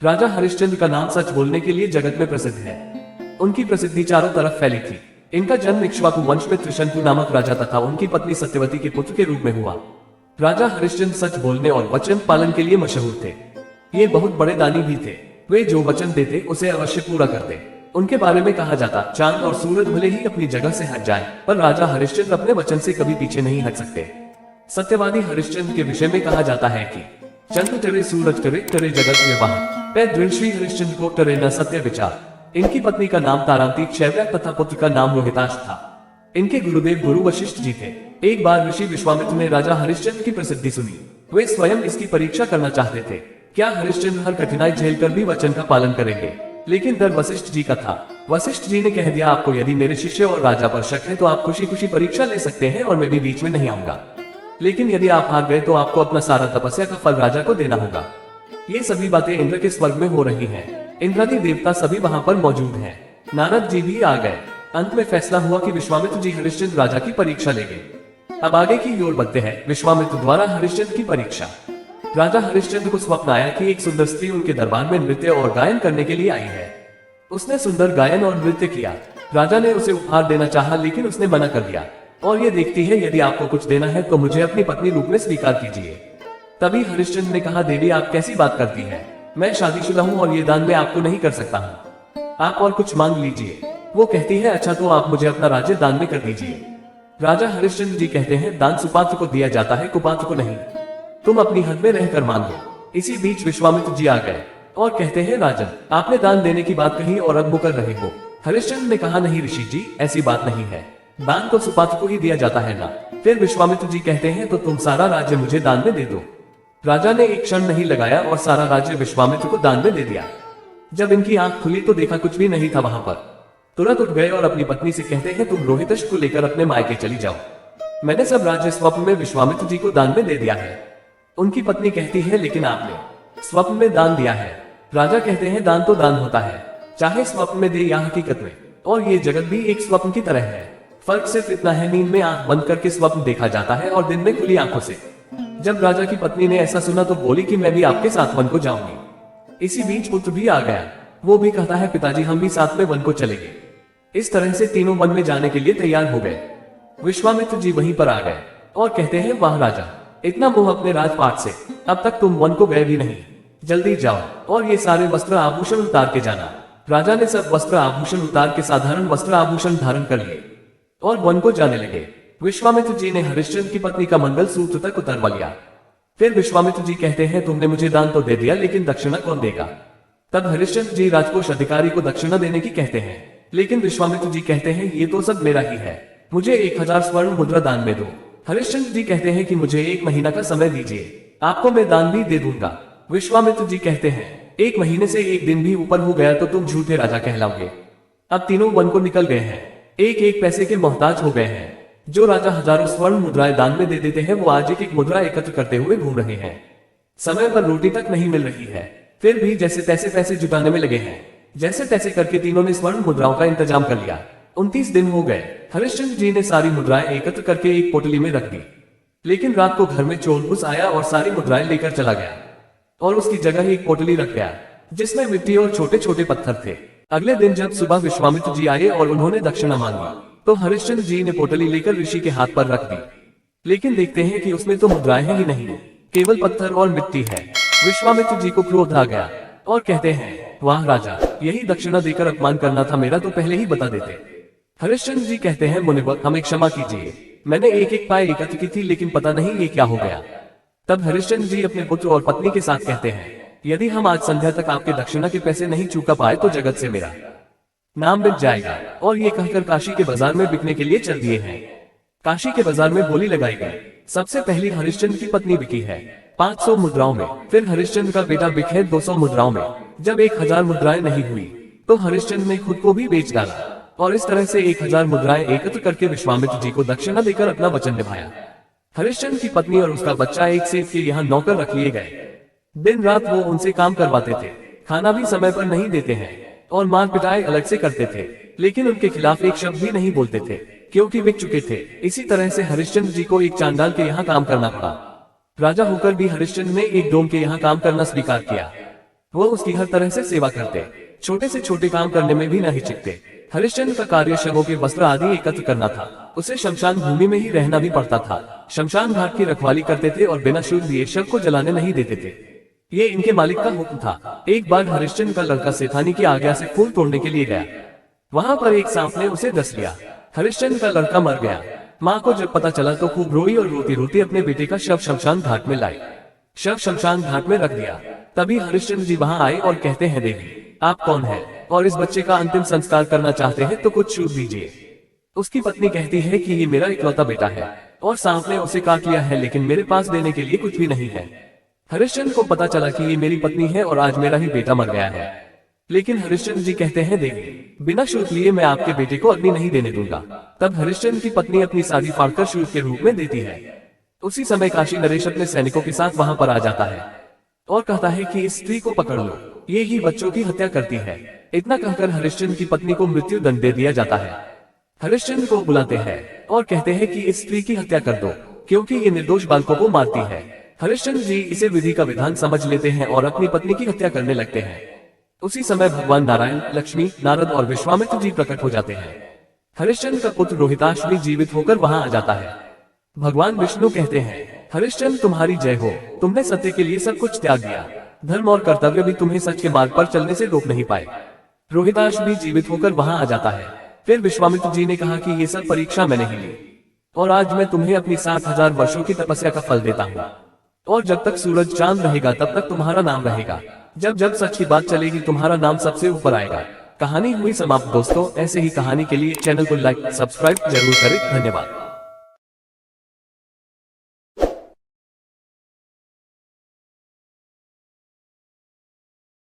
राजा हरिश्चंद्र का नाम सच बोलने के लिए जगत में प्रसिद्ध है। उनकी प्रसिद्धि चारों तरफ फैली थी। इनका जन्म इक्ष्वाकु वंश में त्रिशंकु नामक राजा तथा उनकी पत्नी सत्यवती के पुत्र के रूप में हुआ। राजा हरिश्चंद्र सच बोलने और वचन पालन के लिए मशहूर थे। ये बहुत बड़े दानी भी थे। वे जो वचन देते उसे अवश्य पूरा करते। उनके बारे में कहा जाता, चांद और सूरज भले ही अपनी जगह से हट जाए, पर राजा हरिश्चंद्र अपने वचन से कभी पीछे नहीं हट सकते। सत्यवादी हरिश्चंद्र के विषय में कहा जाता है कि चंद्र टरे, सूरज टरे, टरे जगत व्यवहार, पै दृढ़ श्री हरिश्चंद्र को टरे न सत्य विचार। इनकी पत्नी का नाम तारांती शैव्या तथा पुत्र का नाम रोहिताश था। इनके गुरुदेव गुरु वशिष्ठ जी थे। एक बार ऋषि विश्वामित्र ने राजा हरिश्चंद्र की प्रसिद्धि सुनी। वे स्वयं इसकी परीक्षा करना चाहते थे। क्या हरिश्चंद्र हर कठिनाई झेलकर भी वचन का पालन करेंगे? लेकिन डर वशिष्ठ जी का था। वशिष्ठ जी ने कह दिया, आपको यदि मेरे शिष्य और राजा पर शक है तो आप खुशी खुशी परीक्षा ले सकते हैं और मैं भी बीच में नहीं आऊंगा। लेकिन यदि आप हार गए तो आपको अपना सारा तपस्या का फल राजा को देना होगा। ये सभी बातें इंद्र के स्वर्ग में हो रही हैं। इंद्रादि देवता सभी वहां पर मौजूद हैं। नारद जी भी आ गए। अंत में फैसला हुआ कि विश्वामित्र जी हरिश्चंद्र राजा की परीक्षा लेंगे। अब आगे की ओर बढ़ते हैं। विश्वामित्र द्वारा हरिश्चंद्र की परीक्षा। राजा हरिश्चंद्र को स्वप्न आया कि एक सुंदर स्त्री उनके दरबार में नृत्य और गायन करने के लिए आई है। उसने सुंदर गायन और नृत्य किया। राजा ने उसे उपहार देना चाहा, लेकिन उसने मना कर दिया और ये देखती है, यदि आपको कुछ देना है तो मुझे अपनी पत्नी रूप में स्वीकार कीजिए। तभी हरिश्चंद्र ने कहा, देवी आप कैसी बात करती हैं? मैं शादीशुदा हूँ और ये दान मैं आपको नहीं कर सकता हूँ। आप और कुछ मांग लीजिए। वो कहती है, अच्छा तो आप मुझे अपना राज्य दान में कर दीजिए। राजा हरिश्चंद्र जी कहते हैं, दान सुपात्र को दिया जाता है, कुपात्र को नहीं। तुम अपनी हद में रहकर मांगो। इसी बीच विश्वामित्र जी आ गए और कहते हैं, राजन आपने दान देने की बात कही और अब मुकर रहे हो। हरिश्चंद्र ने कहा, नहीं ऋषि जी, ऐसी बात नहीं है। दान तो सुपात्र को ही दिया जाता है ना। फिर विश्वामित्र जी कहते हैं, तो तुम सारा राज्य मुझे दान में दे दो। राजा ने एक क्षण नहीं लगाया और सारा राज्य विश्वामित्र को दान में दे दिया। जब इनकी आंख खुली तो देखा कुछ भी नहीं था वहां पर। तुरंत उठ गए और अपनी पत्नी से कहते हैं, तुम रोहितश को लेकर अपने मायके चली जाओ। मैंने सब राज्य स्वप्न में विश्वामित्र जी को दान में दे दिया है। उनकी पत्नी कहती है, लेकिन आपने स्वप्न में दान दिया है। राजा कहते हैं, दान तो दान होता है, चाहे स्वप्न में दे या हकीकत में, और ये जगत भी एक स्वप्न की तरह है। फर्क सिर्फ इतना है, नींद में आंख बंद करके स्वप्न देखा जाता है और दिन में खुली आंखों से। जब राजा की पत्नी ने ऐसा सुना तो बोली कि मैं भी आपके साथ वन को जाऊंगी। इसी बीच पुत्र भी आ गया। वो भी कहता है, पिताजी हम भी साथ में वन को चलेंगे। इस तरह से तीनों वन में जाने के लिए तैयार हो गए। विश्वामित्र जी वहीं पर आ गए और कहते हैं, वाह राजा, इतना मोह अपने राजपाट से, अब तक तुम वन को गए भी नहीं। जल्दी जाओ और ये सारे वस्त्र आभूषण उतार के जाना। राजा ने सब वस्त्र आभूषण उतार के साधारण वस्त्र आभूषण धारण कर लिए और वन को जाने लगे। विश्वामित्र जी ने हरिश्चंद्र की पत्नी का मंगल सूत्र तक उतरवा लिया। फिर विश्वामित्र जी कहते हैं, तुमने मुझे दान तो दे दिया, लेकिन दक्षिणा कौन देगा? तब हरिश्चंद्र जी राजकोष अधिकारी को दक्षिणा देने की कहते हैं, लेकिन विश्वामित्र जी कहते हैं, ये तो सब मेरा ही है, मुझे 1000 स्वर्ण मुद्रा दान में दो। हरिश्चंद्र जी कहते हैं कि मुझे 1 महीना का समय दीजिए, आपको मैं दान भी दे दूंगा। विश्वामित्र जी कहते हैं, 1 महीने से 1 दिन भी ऊपर हो गया तो तुम झूठे राजा कहलाओगे। अब तीनों वन को निकल गए हैं, एक एक पैसे के मोहताज हो गए हैं। जो राजा हजारों स्वर्ण मुद्राएं दान में दे देते हैं, वो आज एक एक मुद्रा एकत्र करते हुए घूम रहे हैं। समय पर रोटी तक नहीं मिल रही है, फिर भी जैसे तैसे पैसे जुटाने में लगे हैं। जैसे तैसे करके तीनों ने स्वर्ण मुद्राओं का इंतजाम कर लिया। 29 दिन हो गए। हरिश्चंद्र जी ने सारी मुद्राएं एकत्र करके एक पोटली में रख दी। लेकिन रात को घर में चोर घुस आया और सारी मुद्राएं लेकर चला गया और उसकी जगह एक पोटली रख गया जिसमें मिट्टी और छोटे छोटे पत्थर थे। अगले दिन जब सुबह विश्वामित्र जी आए और उन्होंने दक्षिणा मांगी तो हरिश्चंद्र जी ने पोटली लेकर ऋषि के हाथ पर रख दी। लेकिन देखते हैं कि उसमें तो मुद्राएं ही नहीं, केवल पत्थर और मिट्टी है। विश्वामित्र जी को क्रोध आ गया और कहते हैं, वाह राजा, यही दक्षिणा देकर अपमान करना था मेरा, तो पहले ही बता देते। हरिश्चंद्र जी कहते हैं, मुनिवर हमें क्षमा कीजिए, मैंने एक एक पाए एकत्र की थी, लेकिन पता नहीं ये क्या हो गया। तब हरिश्चंद्र जी अपने पुत्र और पत्नी के साथ कहते हैं, यदि हम आज संध्या तक आपके दक्षिणा के पैसे नहीं चुका पाए तो जगत से मेरा नाम बिक जाएगा। और ये कहकर काशी के बाजार में बिकने के लिए चल दिए हैं। काशी के बाजार में बोली लगाई गई। सबसे पहली हरिश्चंद्र की पत्नी बिकी है 500 मुद्राओं में। फिर हरिश्चंद्र का बेटा बिक है 200 मुद्राओं में। जब 1000 मुद्राएं नहीं हुई तो हरिश्चंद्र ने खुद को भी बेच डाला और इस तरह से 1000 मुद्राएं एकत्र करके विश्वामित्र जी को दक्षिणा देकर अपना वचन निभाया। हरिश्चंद्र की पत्नी और उसका बच्चा एक सेठ के यहाँ नौकर रख लिए गए। दिन रात वो उनसे काम करवाते थे, खाना भी समय पर नहीं देते हैं और मार पिटाई अलग से करते थे, लेकिन उनके खिलाफ एक शब्द भी नहीं बोलते थे क्योंकि बिक चुके थे। इसी तरह से हरिश्चंद्र जी को एक चांडाल के यहाँ काम करना पड़ा। राजा होकर भी हरिश्चंद्र ने एक डोम के यहाँ काम करना स्वीकार किया। वो उसकी हर तरह से सेवा करते, छोटे से छोटे काम करने में भी न हिचकते। हरिश्चंद्र का कार्य शवों के वस्त्र आदि एकत्र करना था। उसे शमशान भूमि में ही रहना भी पड़ता था। शमशान घाट की रखवाली करते थे और बिना शुद्ध दिए शव को जलाने नहीं देते थे। ये इनके मालिक का हुक्म था। एक बार हरिश्चंद्र का लड़का सेठानी की आज्ञा से फूल तोड़ने के लिए गया। वहां पर एक सांप ने उसे डस लिया। हरिश्चंद्र का लड़का मर गया। माँ को जब पता चला तो खूब रोई और रोती रोती अपने बेटे का शव शमशान घाट में लाई। शव शमशान घाट में रख दिया। तभी हरिश्चंद्र जी वहां आए और कहते हैं, देवी आप कौन है और इस बच्चे का अंतिम संस्कार करना चाहते हैं तो कुछ छूट दीजिए। उसकी पत्नी कहती है कि ये मेरा इकलौता बेटा है और सांप ने उसे काट लिया है, लेकिन मेरे पास देने के लिए कुछ भी नहीं है। हरिश्चंद्र को पता चला कि ये मेरी पत्नी है और आज मेरा ही बेटा मर गया है। लेकिन हरिश्चंद्र जी कहते हैं, देवी बिना शुल्क लिए मैं आपके बेटे को अग्नि नहीं देने दूंगा। तब हरिश्चंद्र की पत्नी अपनी साड़ी फाड़कर शुल्क के रूप में देती है। उसी समय काशी नरेश अपने सैनिकों के साथ वहां पर आ जाता है और कहता है कि इस स्त्री को पकड़ लो, ये ही बच्चों की हत्या करती है। इतना कहकर हरिश्चंद्र की पत्नी को मृत्यु दंड दे दिया जाता है। हरिश्चंद्र को बुलाते हैं और कहते हैं कि इस स्त्री की हत्या कर दो, क्योंकि ये निर्दोष बालकों को मारती है। हरिश्चंद्र जी इसे विधि का विधान समझ लेते हैं और अपनी पत्नी की हत्या करने लगते हैं। उसी समय भगवान नारायण, लक्ष्मी, नारद और विश्वामित्र जी प्रकट हो जाते हैं। हरिश्चंद्र का पुत्र रोहिताश भी जीवित होकर वहां आ जाता है। भगवान विष्णु कहते हैं, हरिश्चंद्र तुम्हारी जय हो, तुमने सत्य के लिए सब कुछ त्याग दिया। धर्म और कर्तव्य भी तुम्हें सच के मार्ग पर चलने से रोक नहीं पाए। रोहिताश भी जीवित होकर वहां आ जाता है। फिर विश्वामित्र जी ने कहा कि ये सब परीक्षा मैंने ही ली और आज मैं तुम्हें अपनी 7000 वर्षों की तपस्या का फल देता हूँ और जब तक सूरज चांद रहेगा तब तक तुम्हारा नाम रहेगा। जब जब सच की बात चलेगी तुम्हारा नाम सबसे ऊपर आएगा। कहानी हुई समाप्त दोस्तों। ऐसे ही कहानी के लिए चैनल को लाइक सब्सक्राइब जरूर करें। धन्यवाद।